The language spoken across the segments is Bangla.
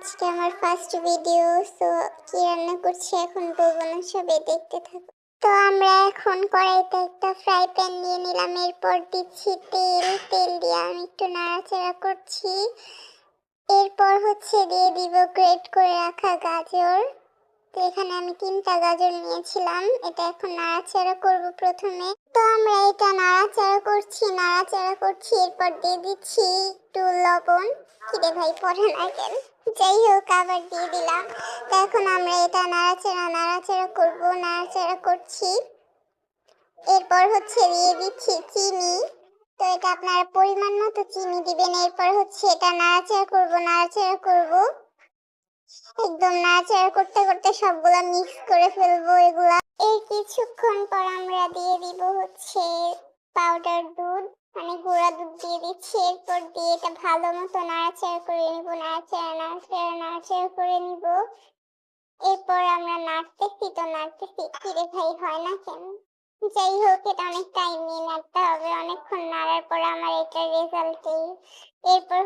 আজকে আমার ফার্স্ট ভিডিও। সো কি রান্না করছি এখন বলবো না, সবাই দেখতে থাকো। তো আমরা এখন কড়াইতে একটা ফ্রাই প্যান নিয়ে নিলাম, এরপর দিচ্ছি তেল। তেল দিয়ে আমি একটু নাড়াচাড়া করছি। এরপর দিয়ে দিব গ্রেট করে রাখা গাজর। তো এখানে আমি 3টা গাজর নিয়েছিলাম, এটা এখন নাড়াচাড়া করব প্রথমে। তো আমরা এটা নাড়াচাড়া করছি, এরপর দিয়ে দিচ্ছি একটু লবণ। কিরে ভাই পড়ে না কেন? যাই হোক, আবার দিয়ে দিলাম। তো এখন আমরা এটা নাড়াচাড়া করছি। এরপর দিয়ে দিচ্ছি চিনি। তো এটা আপনারা পরিমাণ মতো চিনি দিবেন। এরপর এটা নাড়াচাড়া করব। একদম নাড়াচাড়া করতে করতে সবগুলা মিক্স করে ফেলবো এগুলা। এই কিছুক্ষণ পর আমরা দিয়ে দিব পাউডার দুধ, মানে গুঁড়া দুধ দিয়ে দিচ্ছি। এরপর দিয়ে এটা ভালো মতো নাড়াচাড়া করে নিব, নাড়াচাড়া করে নিব। এরপর আমরা নাড়তেছি। কিরে ভাই হয় না কেন? যাই হোক, এটা অনেক টাইম নিয়ে নাড়তে হবে, অনেকক্ষণ নাড়ার পর আমার এটা রেজাল্ট এই। এরপর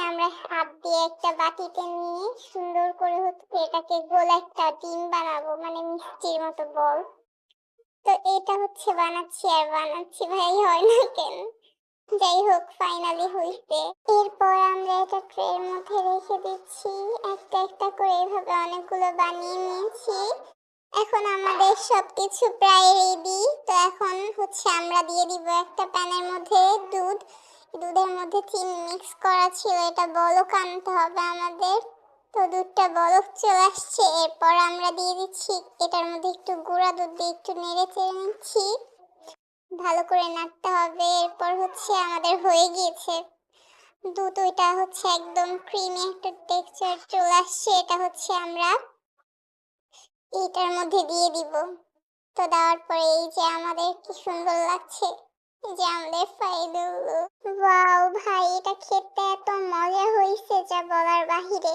আমরা হাত দিয়ে একটা বাটিতে নিয়ে সুন্দর করে এটাকে গোল একটা ডিম বানাবো, মানে মিষ্টির মতো বল। তো এটা বানাচ্ছি ভাই হয় না কেন? যাই হোক, ফাইনালি হইছে। এরপর আমরা এটা ট্রের মধ্যে রেখে দিচ্ছি। একটা একটা করে এভাবে অনেকগুলো বানিয়ে নিয়েছি। এখন আমাদের সবকিছু প্রায় রেডি। তো এখন আমরা দিয়ে দিব একটা প্যানের মধ্যে দুধ। দুধের মধ্যে চিনি মিক্স করা ছিল, এটা বলক আনতে হবে আমাদের। তো দুধটা বলক চলে আসছে। এরপর আমরা দিয়ে দিচ্ছি এটার মধ্যে একটু গুঁড়া দুধ দিয়ে একটু নেড়ে চেড়ে নিচ্ছি, ভালো করে নাড়তে হবে। এরপর আমাদের হয়ে গিয়েছে দুধ। ওইটা একদম ক্রিমি একটা টেক্সচার চলে আসছে। এটা আমরা এটার মধ্যে দিয়ে দিব। তো দেওয়ার পরে এই যে আমাদের কি সুন্দর লাগছে, এই যে আমাদের ফাইনাল লুক। ওয়াও ভাই, এটা খেতে এত মজা হয়েছে যা বলার বাহিরে।